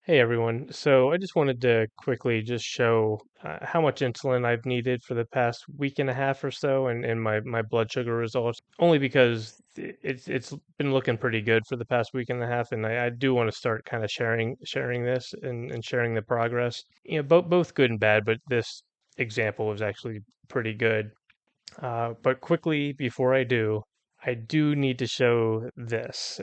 Hey everyone. So I just wanted to quickly just show how much insulin I've needed for the past week and a half or so and my blood sugar results, only because it's been looking pretty good for the past week and a half, and I do want to start kind of sharing this and sharing the progress. Both good and bad, but this example was actually pretty good. But quickly, before I do need to show this.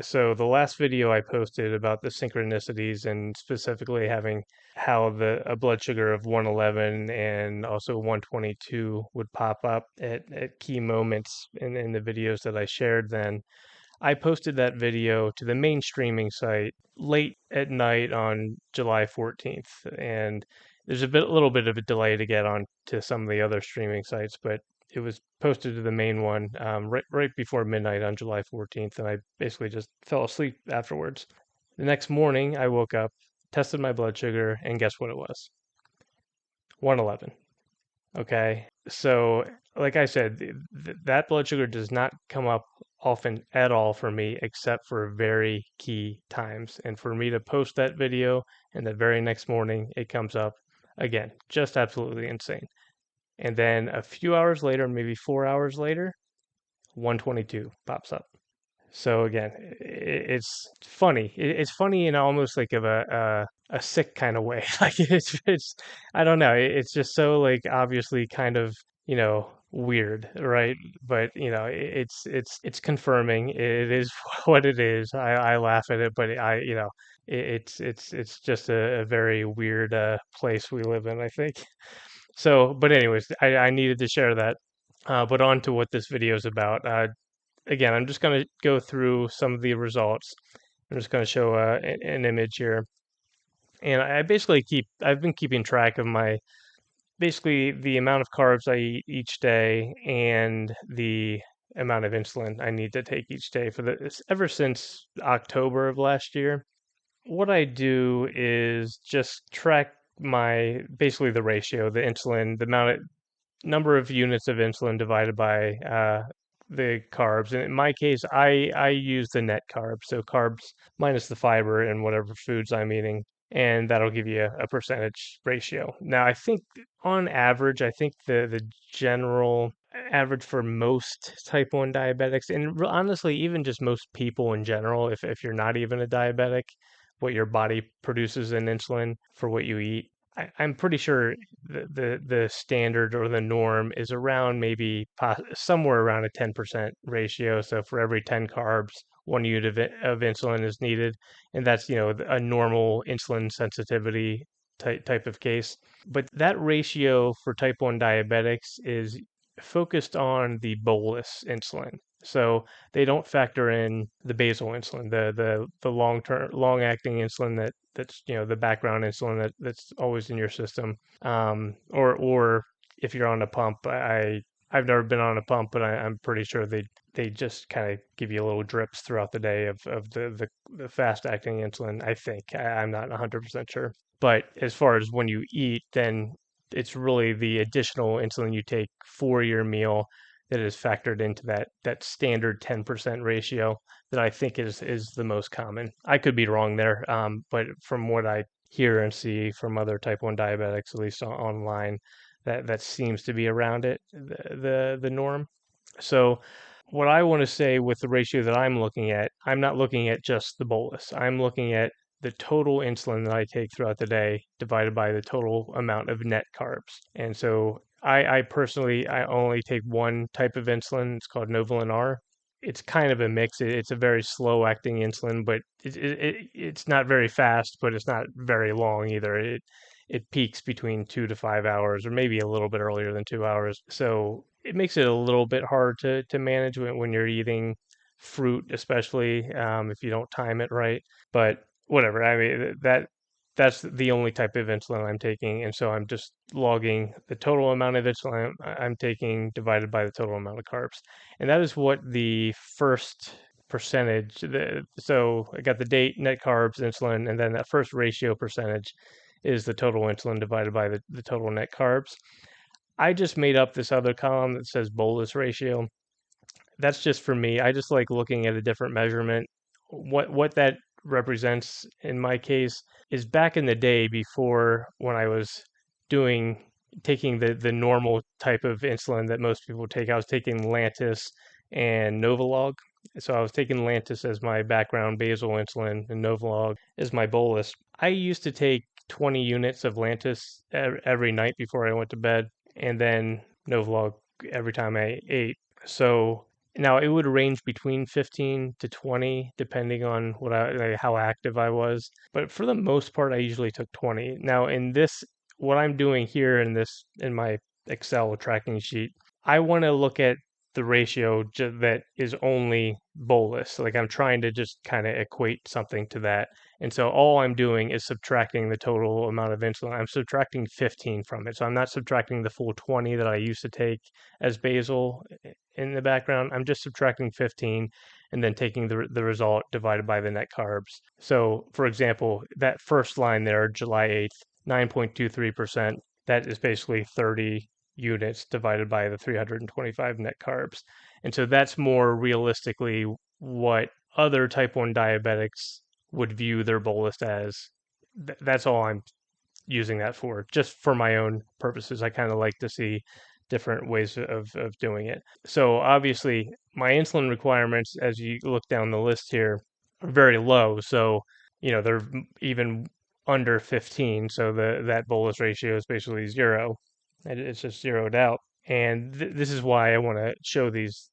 So the last video I posted about the synchronicities and specifically having how a blood sugar of 111 and also 122 would pop up at key moments in the videos that I shared then. I posted that video to the main streaming site late at night on July 14th, and there's a little bit of a delay to get on to some of the other streaming sites, but it was posted to the main one right before midnight on July 14th, and I basically just fell asleep afterwards. The next morning, I woke up, tested my blood sugar, and guess what it was? 111. Okay. So, like I said, that blood sugar does not come up often at all for me, except for very key times. And for me to post that video and the very next morning, it comes up again, just absolutely insane. And then a few hours later, maybe 4 hours later, 122 pops up. So again, it's funny. It's funny in almost like of a sick kind of way. Like it's I don't know. It's just so like obviously kind of weird, right? But it's confirming. It is what it is. I laugh at it, but it's just a very weird place we live in, I think. So, but anyways, I needed to share that. But on to what this video is about. Again, I'm just going to go through some of the results. I'm just going to show an image here. And I've been keeping track of basically the amount of carbs I eat each day and the amount of insulin I need to take each day ever since October of last year. What I do is just track basically the ratio, the insulin, the number of units of insulin divided by the carbs. And in my case, I use the net carbs, so carbs minus the fiber and whatever foods I'm eating, and that'll give you a percentage ratio. Now, I think on average, I think the general average for most type 1 diabetics, and honestly, even just most people in general, if you're not even a diabetic, what your body produces in insulin for what you eat, I'm pretty sure the standard or the norm is around maybe somewhere around a 10% ratio. So for every 10 carbs, 1 unit of insulin is needed, and that's a normal insulin sensitivity type of case. But that ratio for type 1 diabetics is focused on the bolus insulin. So they don't factor in the basal insulin, the long acting insulin that's the background insulin that's always in your system. Or if you're on a pump, I've never been on a pump, but I'm pretty sure they just kind of give you little drips throughout the day of the fast acting insulin. I think I'm not 100% sure. But as far as when you eat, then it's really the additional insulin you take for your meal that is factored into that standard 10% ratio that I think is the most common. I could be wrong there, but from what I hear and see from other type 1 diabetics, at least online, that seems to be around it, the norm. So what I want to say with the ratio that I'm looking at, I'm not looking at just the bolus. I'm looking at the total insulin that I take throughout the day divided by the total amount of net carbs. And so I personally, I only take one type of insulin. It's called Novolin R. It's kind of a mix. It's a very slow acting insulin, but it's not very fast, but it's not very long either. It peaks between 2 to 5 hours, or maybe a little bit earlier than 2 hours. So it makes it a little bit hard to manage when you're eating fruit, especially if you don't time it right. But whatever. I mean that's the only type of insulin I'm taking, and so I'm just logging the total amount of insulin I'm taking divided by the total amount of carbs, and that is what the first percentage. So I got the date, net carbs, insulin, and then that first ratio percentage is the total insulin divided by the total net carbs. I just made up this other column that says bolus ratio. That's just for me. I just like looking at a different measurement. What that represents in my case is back in the day before when I was doing taking the normal type of insulin that most people take. I was taking Lantus and Novolog. So I was taking Lantus as my background basal insulin and Novolog as my bolus. I used to take 20 units of Lantus every night before I went to bed, and then Novolog every time I ate. So now it would range between 15 to 20 depending on like, how active I was. But for the most part, I usually took 20. Now in this, what I'm doing here in my Excel tracking sheet, I want to look at the ratio that is only bolus. Like I'm trying to just kind of equate something to that. And so all I'm doing is subtracting the total amount of insulin. I'm subtracting 15 from it. So I'm not subtracting the full 20 that I used to take as basal in the background. I'm just subtracting 15 and then taking the result divided by the net carbs. So for example, that first line there, July 8th, 9.23%, that is basically 30 units divided by the 325 net carbs. And so that's more realistically what other type 1 diabetics would view their bolus as. That's all I'm using that for, just for my own purposes. I kind of like to see different ways of doing it. So obviously, my insulin requirements, as you look down the list here, are very low. So, they're even under 15. So that bolus ratio is basically zero. It's just zeroed out. And this is why I want to show these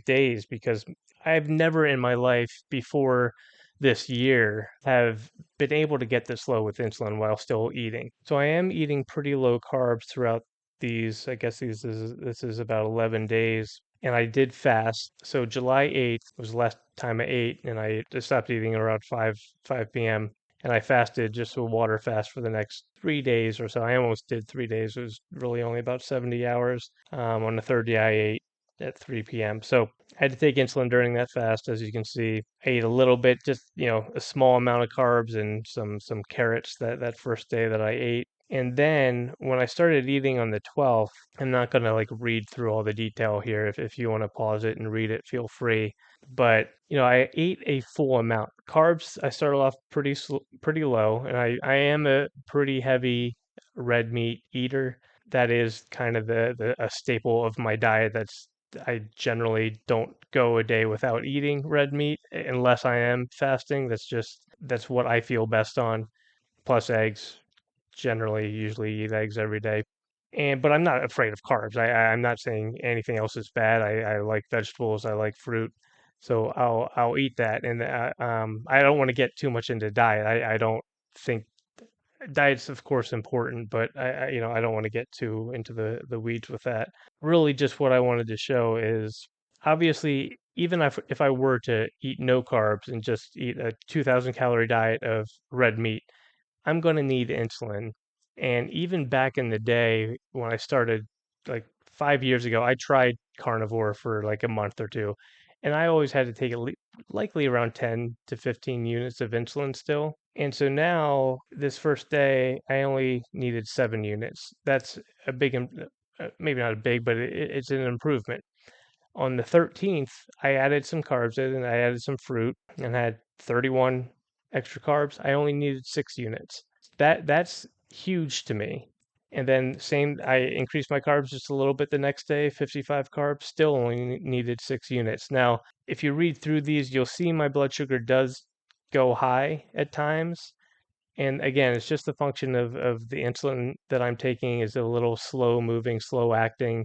days, because I've never in my life before this year have been able to get this low with insulin while still eating. So I am eating pretty low carbs throughout these. I guess this is about 11 days. And I did fast. So July 8th was the last time I ate, and I just stopped eating around 5 p.m. And I fasted just a water fast for the next 3 days or so. I almost did 3 days. It was really only about 70 hours. On the third day, I ate at 3 p.m. So I had to take insulin during that fast, as you can see. I ate a little bit, just a small amount of carbs and some carrots that first day that I ate. And then when I started eating on the 12th, I'm not going to like read through all the detail here. If you want to pause it and read it, feel free. But I ate a full amount. Carbs, I started off pretty low, and I am a pretty heavy red meat eater. That is kind of the a staple of my diet. I generally don't go a day without eating red meat unless I am fasting. That's what I feel best on. Plus eggs. Generally, usually eat eggs every day. But I'm not afraid of carbs. I'm not saying anything else is bad. I like vegetables. I like fruit. So I'll eat that. And I don't want to get too much into diet. I don't think diet's of course important, but I don't want to get too into the weeds with that. Really, just what I wanted to show is obviously even if I were to eat no carbs and just eat a 2,000 calorie diet of red meat, I'm going to need insulin. And even back in the day when I started, like 5 years ago, I tried carnivore for like a month or two, and I always had to take likely around 10 to 15 units of insulin still. And so now, this first day, I only needed 7 units. That's a maybe not a big, but it's an improvement. On the 13th, I added some carbs in and I added some fruit and had 31 extra carbs. I only needed 6 units. That's huge to me. And then same, I increased my carbs just a little bit the next day, 55 carbs, still only needed 6 units. Now, if you read through these, you'll see my blood sugar does go high at times. And again, it's just a function of the insulin that I'm taking is a little slow moving, slow acting.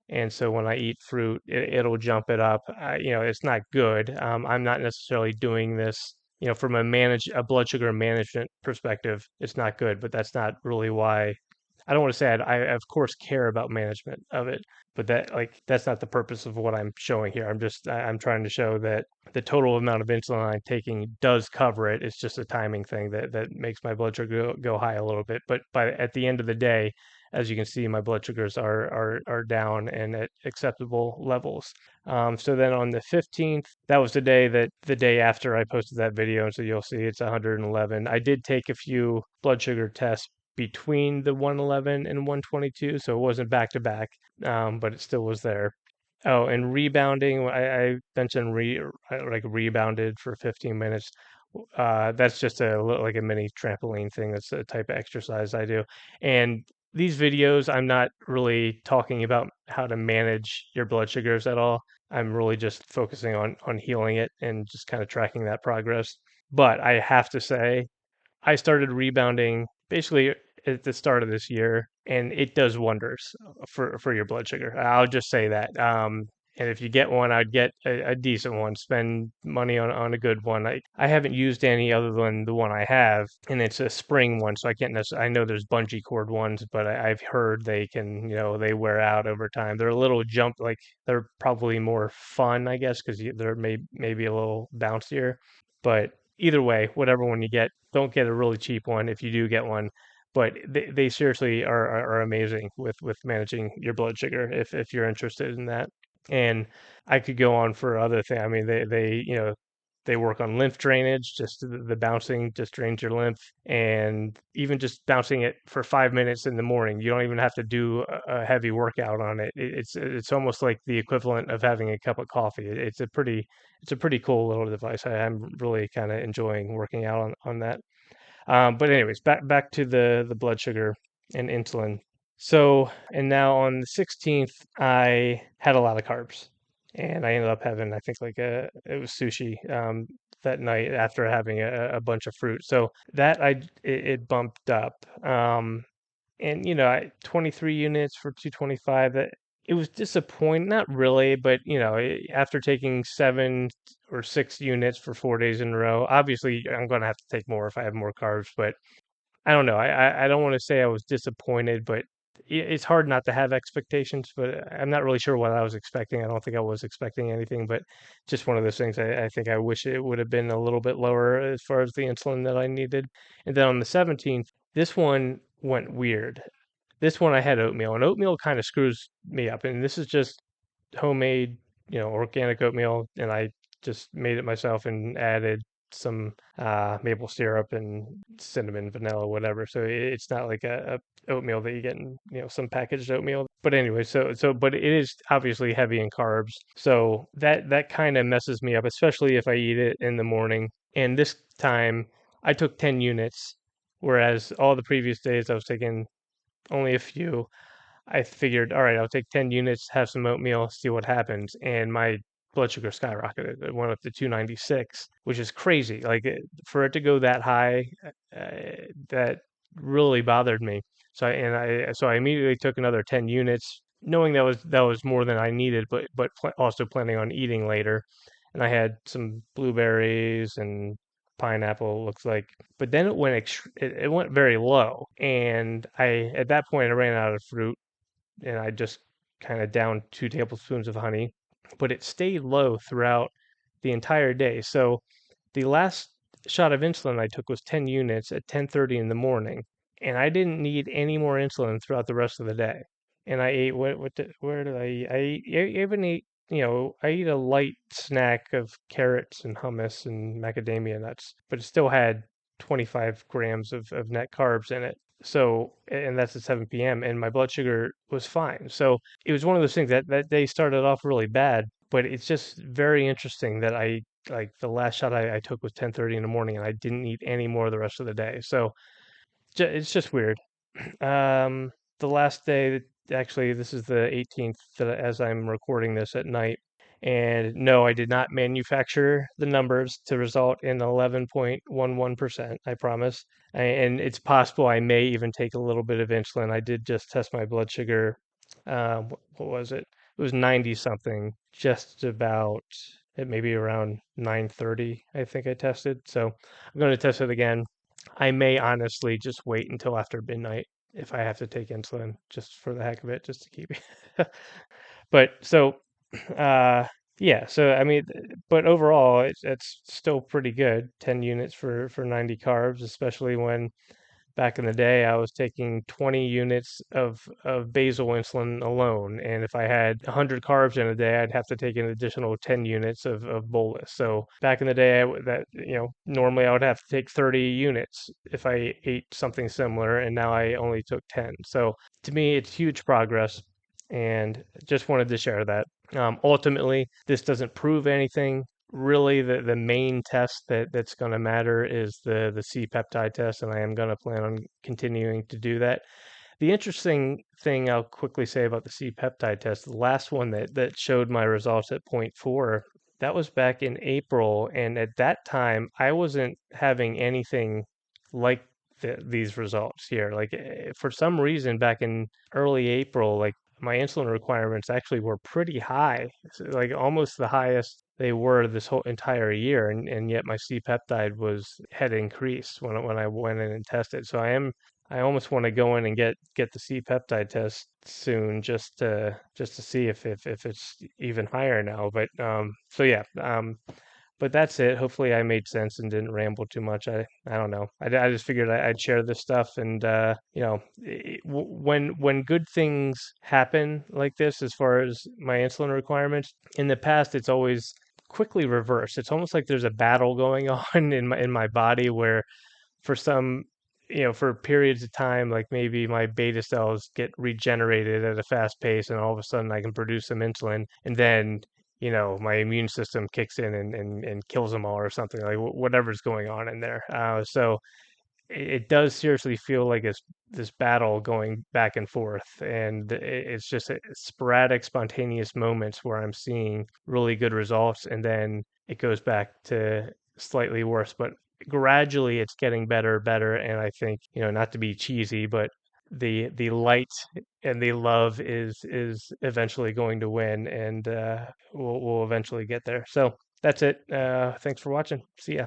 And so when I eat fruit, it'll jump it up. It's not good. I'm not necessarily doing this, from a blood sugar management perspective, it's not good, but that's not really why. I don't want to say I of course care about management of it, but that's not the purpose of what I'm showing here. I'm trying to show that the total amount of insulin I'm taking does cover it. It's just a timing thing that makes my blood sugar go high a little bit. But at the end of the day, as you can see, my blood sugars are down and at acceptable levels. So then on the 15th, that was the day after I posted that video, and so you'll see it's 111. I did take a few blood sugar tests between the 111 and 122, so it wasn't back to back, but it still was there. Oh, and rebounding, I mentioned rebounded for 15 minutes. that's just like a mini trampoline thing. That's a type of exercise I do. And these videos, I'm not really talking about how to manage your blood sugars at all. I'm really just focusing on healing it and just kind of tracking that progress. But I have to say, I started rebounding basically at the start of this year, and it does wonders for your blood sugar. I'll just say that. And if you get one, I'd get a decent one. Spend money on a good one. I haven't used any other than the one I have, and it's a spring one, so I can't necessarily. I know there's bungee cord ones, but I've heard they can, they wear out over time. They're a little like they're probably more fun, I guess, because they're maybe a little bouncier. But either way, whatever one you get, don't get a really cheap one if you do get one. But they seriously are amazing with managing your blood sugar if you're interested in that. And I could go on for other things. I mean, they work on lymph drainage. Just the bouncing just drains your lymph, and even just bouncing it for 5 minutes in the morning, you don't even have to do a heavy workout on it. It's almost like the equivalent of having a cup of coffee. It's a pretty cool little device. I'm really kind of enjoying working out on that. But anyways, back to the blood sugar and insulin. So, and now on the 16th, I had a lot of carbs, and I ended up having, I think, like it was sushi that night after having a bunch of fruit. So that it bumped up. And 23 units for 225. That it was disappointing, not really, but after taking 7 or 6 units for 4 days in a row, obviously I'm going to have to take more if I have more carbs. But I don't know. I don't want to say I was disappointed, but it's hard not to have expectations. But I'm not really sure what I was expecting. I don't think I was expecting anything, but just one of those things. I think I wish it would have been a little bit lower as far as the insulin that I needed. And then on the 17th, this one went weird. This one I had oatmeal, and oatmeal kind of screws me up. And this is just homemade, organic oatmeal, and I just made it myself and added some maple syrup and cinnamon, vanilla, whatever. So it's not like a oatmeal that you get in, some packaged oatmeal. But anyway, but it is obviously heavy in carbs. So that kind of messes me up, especially if I eat it in the morning. And this time I took 10 units, whereas all the previous days I was taking only a few. I figured, all right, I'll take 10 units, have some oatmeal, see what happens. And my blood sugar skyrocketed. It went up to 296, which is crazy. Like for it to go that high, that really bothered me. So I immediately took another 10 units, knowing that was more than I needed, but also planning on eating later. And I had some blueberries and pineapple, looks like. But then it went very low, and at that point I ran out of fruit, and I just kind of downed 2 tablespoons of honey, but it stayed low throughout the entire day. So the last shot of insulin I took was 10 units at 10:30 in the morning, and I didn't need any more insulin throughout the rest of the day. And I ate where did I eat? I even ate, I eat a light snack of carrots and hummus and macadamia nuts, but it still had 25 grams of net carbs in it. So, and that's at 7 p.m. and my blood sugar was fine. So it was one of those things that day started off really bad, but it's just very interesting that like the last shot I took was 10:30 in the morning and I didn't eat any more the rest of the day. So it's just weird. The last day, actually, this is the 18th as I'm recording this at night. And no, I did not manufacture the numbers to result in 11.11%, I promise. And it's possible I may even take a little bit of insulin. I did just test my blood sugar. What was it? It was 90 something, just about it maybe around 9:30, I think I tested. So I'm going to test it again. I may honestly just wait until after midnight if I have to take insulin just for the heck of it, just to keep it. But so, uh, yeah. So I mean, but overall, it's still pretty good. 10 units for 90 carbs, especially when back in the day, I was taking 20 units of basal insulin alone. And if I had 100 carbs in a day, I'd have to take an additional 10 units of bolus. So back in the day, normally I would have to take 30 units if I ate something similar. And now I only took 10. So to me, it's huge progress. And just wanted to share that. Ultimately, this doesn't prove anything. really the main test that's going to matter is the C peptide test, and I am going to plan on continuing to do that. The interesting thing I'll quickly say about the C peptide test, the last one that showed my results at point 4, that was back in April, and at that time I wasn't having anything like these results here. Like for some reason back in early April, like my insulin requirements actually were pretty high, like almost the highest they were this whole entire year, and yet my C peptide was had increased when I went in and tested. So I almost want to go in and get the C peptide test soon just to see if it's even higher now. But so yeah, but that's it. Hopefully, I made sense and didn't ramble too much. I don't know. I just figured I'd share this stuff, and when good things happen like this, as far as my insulin requirements, in the past, it's always quickly reversed. It's almost like there's a battle going on in my body where for some, for periods of time, like maybe my beta cells get regenerated at a fast pace, and all of a sudden I can produce some insulin, and then, my immune system kicks in and kills them all or something, like whatever's going on in there. So it does seriously feel like it's this battle going back and forth, and it's just sporadic, spontaneous moments where I'm seeing really good results, and then it goes back to slightly worse. But gradually, it's getting better, better, and I think, not to be cheesy, but the light and the love is eventually going to win, and we'll eventually get there. So that's it. Thanks for watching. See ya.